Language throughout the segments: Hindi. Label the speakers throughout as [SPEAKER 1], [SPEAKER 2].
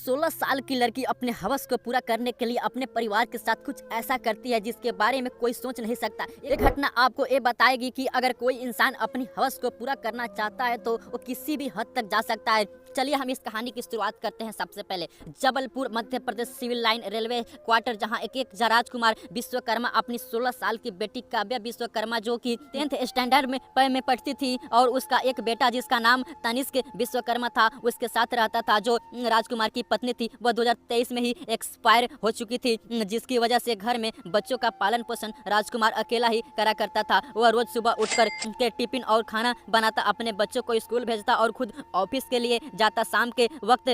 [SPEAKER 1] 16 साल की लड़की अपने हवस को पूरा करने के लिए अपने परिवार के साथ कुछ ऐसा करती है जिसके बारे में कोई सोच नहीं सकता। ये घटना आपको ये बताएगी कि अगर कोई इंसान अपनी हवस को पूरा करना चाहता है तो वो किसी भी हद तक जा सकता है। चलिए हम इस कहानी की शुरुआत करते हैं। सबसे पहले Jabalpur Madhya Pradesh civil line railway quarter, जहां एक राजकुमार विश्वकर्मा अपनी 16 साल की बेटी काव्या विश्वकर्मा जो कि 10th स्टैंडर्ड में पढ़ती थी और उसका एक बेटा जिसका नाम तनिष्क विश्वकर्मा था उसके साथ रहता था। जो राजकुमार की पत्नी थी वह 2023 में ही एक्सपायर हो चुकी थी, जिसकी वजह से घर में बच्चों का पालन पोषण राजकुमार अकेला ही करा करता था। वह रोज सुबह उठकर के टिफिन और खाना बनाता, अपने बच्चों को स्कूल भेजता और खुद ऑफिस के लिए जाता। शाम के वक्त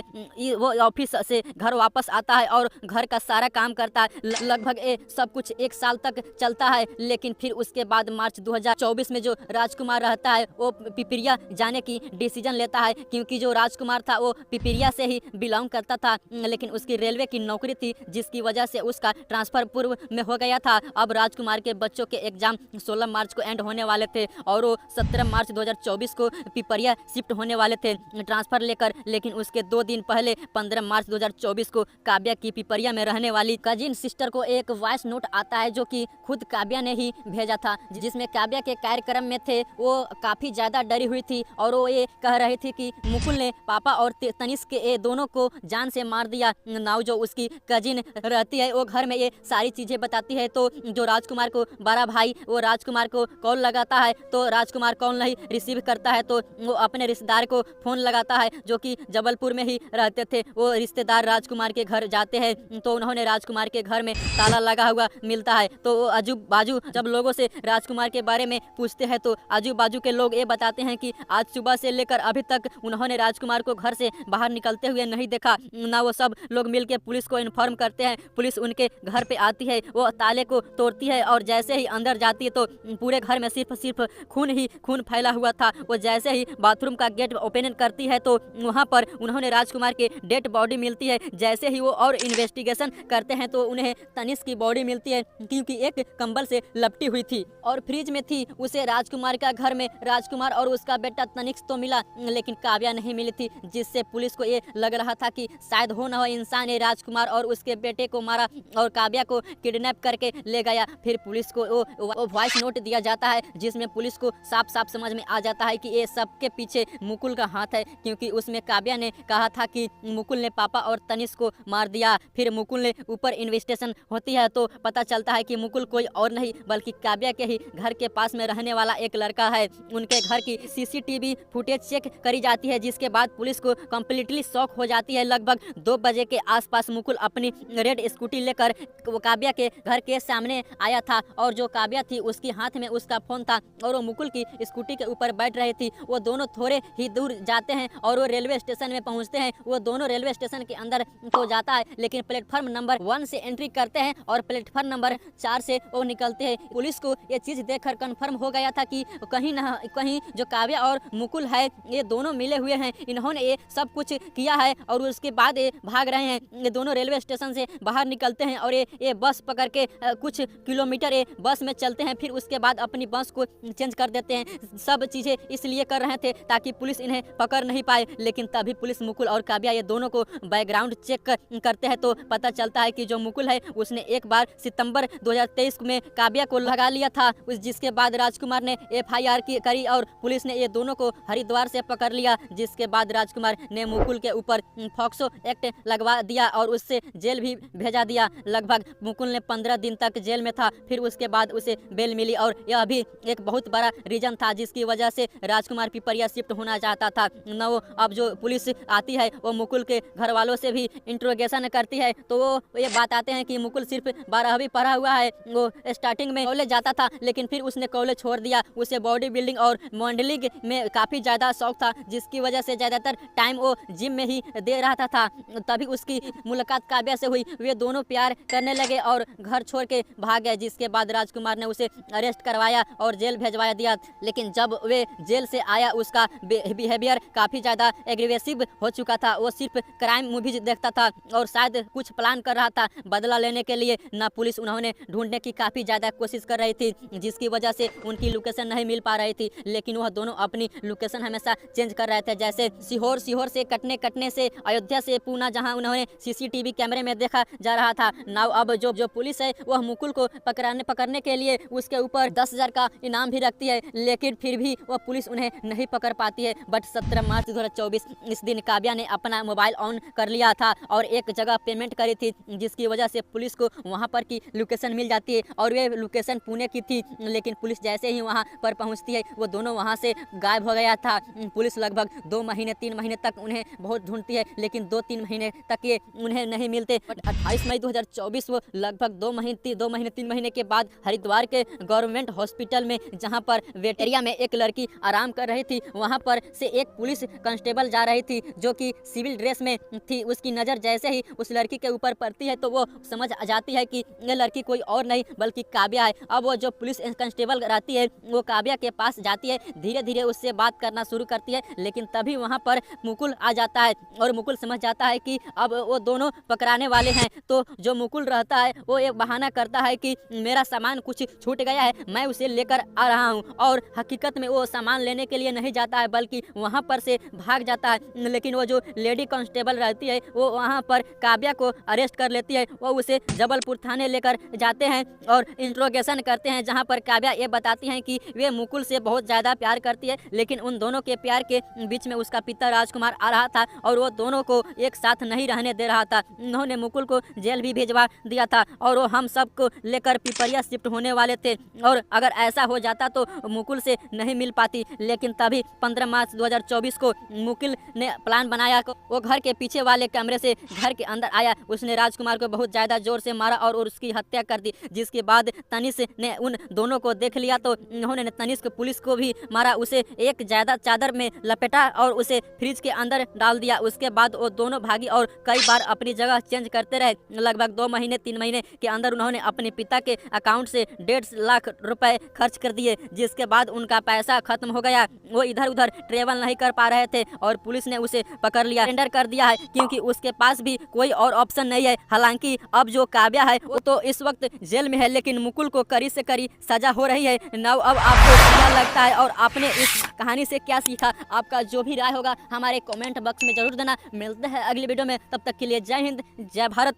[SPEAKER 1] वो ऑफिस से घर वापस आता है और घर का सारा काम करता है। लगभग सब कुछ 1 साल तक चलता है, लेकिन फिर उसके बाद मार्च 2024 में जो राजकुमार रहता है वो पिपरिया जाने की डिसीजन लेता है, क्योंकि जो राजकुमार था वो पिपरिया से ही बिलोंग करता था, लेकिन उसकी रेलवे की नौकरी थी जिसकी वजह से उसका ट्रांसफर पूर्व में हो गया था। अब राजकुमार के बच्चों के एग्जाम 16 मार्च को एंड होने वाले थे और वो 17 मार्च 2024 को पिपरिया शिफ्ट होने वाले थे ट्रांसफर लेकर, लेकिन उसके 2 दिन पहले 15 मार्च 2024 को काव्या की पिपरिया में रहने वाली कजिन सिस्टर को एक वॉइस नोट आता है जो कि खुद काव्या ने ही भेजा था, जिसमें काव्या के कार्यक्रम में थे वो काफी ज्यादा डरी हुई थी और वो ये कह रही थी कि मुकुल ने पापा और तनिष्क के दोनों को जान से मार दिया। नाउ जो उसकी कजिन रहती है वो घर में ये सारी चीजें बताती है, तो जो राजकुमार को बड़ा भाई वो राजकुमार को कॉल लगाता है तो राजकुमार कॉल नहीं रिसीव करता है, तो वो अपने रिश्तेदार को फोन लगाता है जो कि जबलपुर में ही रहते थे। वो रिश्तेदार राजकुमार के घर जाते हैं तो उन्होंने राजकुमार के घर में ताला लगा हुआ मिलता है, तो वो आजू बाजू जब लोगों से राजकुमार के बारे में पूछते हैं तो आजू बाजू के लोग ये बताते हैं कि आज सुबह से लेकर अभी तक उन्होंने राजकुमार को घर से बाहर निकलते हुए नहीं देखा ना। वो सब लोग मिलकर पुलिस को इन्फॉर्म करते हैं, पुलिस उनके घर पे आती है, वो ताले को तोड़ती है और जैसे ही अंदर जाती है तो पूरे घर में सिर्फ खून ही खून फैला हुआ था। वो जैसे ही बाथरूम का गेट ओपन करती है तो वहाँ पर उन्होंने राजकुमार के डेड बॉडी मिलती है। जैसे ही वो और इन्वेस्टिगेशन करते हैं तो उन्हें तनिष्क की बॉडी मिलती है, क्योंकि एक कंबल से लपटी हुई थी और फ्रिज में थी। उसे राजकुमार का घर में राजकुमार और उसका बेटा तनिष्क तो मिला, लेकिन काव्या नहीं मिली थी, जिससे पुलिस को ये लग रहा था कि शायद हो न हो इंसान ने राजकुमार और उसके बेटे को मारा और काव्या को किडनैप करके ले गया। फिर पुलिस को वो वॉइस नोट दिया जाता है जिसमें पुलिस को साफ साफ समझ में आ जाता है कि ये सबके पीछे मुकुल का हाथ है, क्योंकि उसमें काव्या ने कहा था कि मुकुल ने पापा और तनिष्क को मार दिया। फिर मुकुल ने ऊपर इन्वेस्टिगेशन होती है तो पता चलता है कि मुकुल कोई और नहीं बल्कि काव्या के ही घर के पास में रहने वाला एक लड़का है। उनके घर की सीसीटीवी फुटेज चेक करी जाती है, जिसके बाद पुलिस को कम्प्लीटली शॉक हो जाती है। लगभग 2 बजे के आसपास मुकुल अपनी रेड स्कूटी लेकर काव्या के घर के सामने आया था और जो काव्या थी उसके हाथ में उसका फोन था और वो मुकुल की स्कूटी के ऊपर बैठ रही थी। वो दोनों थोड़े ही दूर जाते हैं और वो रेलवे स्टेशन में पहुंचते हैं। वो दोनों रेलवे स्टेशन के अंदर तो जाता है, लेकिन प्लेटफॉर्म नंबर 1 से एंट्री करते हैं और प्लेटफॉर्म नंबर 4 से वो निकलते हैं। पुलिस को ये चीज देखकर कंफर्म हो गया था कि कहीं न कहीं जो काव्या और मुकुल है ये दोनों मिले हुए हैं, इन्होंने ये सब कुछ किया है। और उसके बाद ये भाग रहे हैं। ये दोनों रेलवे स्टेशन से बाहर निकलते हैं और ये बस पकड़ के कुछ किलोमीटर ये बस में चलते हैं। फिर उसके बाद अपनी बस को चेंज कर देते हैं। सब चीजें इसलिए कर रहे थे ताकि पुलिस इन्हें पकड़ नहीं पाए, लेकिन तभी पुलिस मुकुल और काव्या ये दोनों को बैकग्राउंड चेक करते हैं तो पता चलता है कि जो मुकुल है उसने एक बार सितंबर 2023 में काव्या को लगा लिया था, जिसके बाद राजकुमार ने FIR करी और पुलिस ने ये दोनों को हरिद्वार से पकड़ लिया। जिसके बाद राजकुमार ने मुकुल के ऊपर पॉक्सो एक्ट लगवा दिया और उससे जेल भी भेजा दिया। लगभग मुकुल ने 15 दिन तक जेल में था, फिर उसके बाद उसे बेल मिली और यह भी एक बहुत बड़ा रीजन था जिसकी वजह से राजकुमार पिपरिया शिफ्ट होना चाहता था। न वो अब जो पुलिस आती है वो मुकुल के घर वालों से भी इंट्रोगेशन करती है तो वो ये बताते हैं कि मुकुल सिर्फ 12वीं पढ़ा हुआ है। वो स्टार्टिंग में कॉलेज जाता था, लेकिन फिर उसने कॉलेज छोड़ दिया। उसे बॉडी बिल्डिंग और मॉडलिंग में काफ़ी ज़्यादा शौक था, जिसकी वजह से ज़्यादातर टाइम वो जिम में ही दे रहा था। तभी उसकी मुलाकात काव्या से हुई। वे दोनों प्यार करने लगे और घर छोड़ के भाग गए, जिसके बाद राजकुमार ने उसे अरेस्ट करवाया और जेल भेजवा दिया। लेकिन जब वे जेल से आया उसका बिहेवियर काफ़ी ज़्यादा एग्रेसिव हो चुका था। वो सिर्फ क्राइम मूवीज देखता था और शायद कुछ प्लान कर रहा था बदला लेने के लिए। ना पुलिस उन्होंने ढूंढने की काफ़ी ज़्यादा कोशिश कर रही थी, जिसकी वजह से उनकी लोकेशन नहीं मिल पा रही थी, लेकिन वह दोनों अपनी लोकेशन हमेशा चेंज कर रहे थे। जैसे सीहोर से कटने से अयोध्या से पूना, जहां उन्होंने सीसीटीवी कैमरे में देखा जा रहा था। नाउ अब जो पुलिस है वह मुकुल को पकड़ने के लिए उसके ऊपर 10,000 का इनाम भी रखती है, लेकिन फिर भी वह पुलिस उन्हें नहीं पकड़ पाती है। बट 17 मार्च 2024 इस दिन काव्या ने अपना मोबाइल ऑन कर लिया था और एक जगह पेमेंट करी थी, जिसकी वजह से पुलिस को वहां पर की लोकेशन मिल जाती है और वे लोकेशन पुणे की थी। लेकिन पुलिस जैसे ही वहां पर पहुंचती है वो दोनों वहां से गायब हो गया था। पुलिस लगभग 2-3 महीने तक उन्हें बहुत ढूंढती है, लेकिन 2-3 महीने तक ये उन्हें नहीं मिलते। बट 28 मई 2024 वो लगभग 2-3 महीने के बाद हरिद्वार के गवर्नमेंट हॉस्पिटल में, जहां पर वेट एरिया में एक लड़की आराम कर रही थी, वहां पर से एक पुलिस कांस्टेबल जा रही थी जो कि सिविल ड्रेस में थी। उसकी नज़र जैसे ही उस लड़की के ऊपर पड़ती है तो वो समझ आ जाती है कि ये लड़की कोई और नहीं बल्कि काव्या है। अब वो जो पुलिस कांस्टेबल रहती है वो काव्या के पास जाती है, धीरे धीरे उससे बात करना शुरू करती है, लेकिन तभी वहाँ पर मुकुल आ जाता है और मुकुल समझ जाता है कि अब वो दोनों पकड़ाने वाले हैं। तो जो मुकुल रहता है वो एक बहाना करता है कि मेरा सामान कुछ छूट गया है, मैं उसे लेकर आ रहा हूँ, और हकीकत में वो सामान लेने के लिए नहीं जाता है बल्कि वहाँ पर से भाग जाता है। लेकिन वो जो लेडी कांस्टेबल रहती है वो वहाँ पर काव्या को अरेस्ट कर लेती है। वो उसे जबलपुर थाने लेकर जाते हैं और इंट्रोगेशन करते हैं, जहाँ पर काव्या ये बताती हैं कि वे मुकुल से बहुत ज़्यादा प्यार करती है, लेकिन उन दोनों के प्यार के बीच में उसका पिता राजकुमार आ रहा था और वो दोनों को एक साथ नहीं रहने दे रहा था। उन्होंने मुकुल को जेल भी भिजवा दिया था और वो हम सब को लेकर पिपरिया शिफ्ट होने वाले थे, और अगर ऐसा हो जाता तो मुकुल से नहीं मिल पाती। लेकिन तभी 15 मार्च 2024 को मुकुल ने प्लान बनाया। वो घर के पीछे वाले कमरे से घर के अंदर आया, उसने राजकुमार को बहुत ज़्यादा जोर से मारा और उसकी हत्या कर दी। जिसके बाद तनिष ने उन दोनों को देख लिया तो उन्होंने तनिष को पुलिस को भी मारा, उसे एक ज़्यादा चादर में लपेटा और उसे फ्रिज के अंदर डाल दिया। उसके बाद वो दोनों भागी और कई बार अपनी जगह चेंज करते रहे। लगभग 2-3 महीने के अंदर उन्होंने अपने पिता के अकाउंट से 1.5 लाख रुपए खर्च कर दिए, जिसके बाद उनका पैसा खत्म हो गया। वो इधर उधर ट्रेवल नहीं कर पा रहे थे और पुलिस ने उसे पकड़ लिया, सरेंडर कर दिया है, क्योंकि उसके पास भी कोई और ऑप्शन नहीं है। हालांकि अब जो काव्या है वो तो इस वक्त जेल में है, लेकिन मुकुल को कड़ी से कड़ी सजा हो रही है। नाउ अब आपको क्या लगता है और आपने इस कहानी से क्या सीखा? आपका जो भी राय होगा हमारे कमेंट बॉक्स में जरूर देना। मिलते हैं अगली वीडियो में, तब तक के लिए जय हिंद, जय भारत।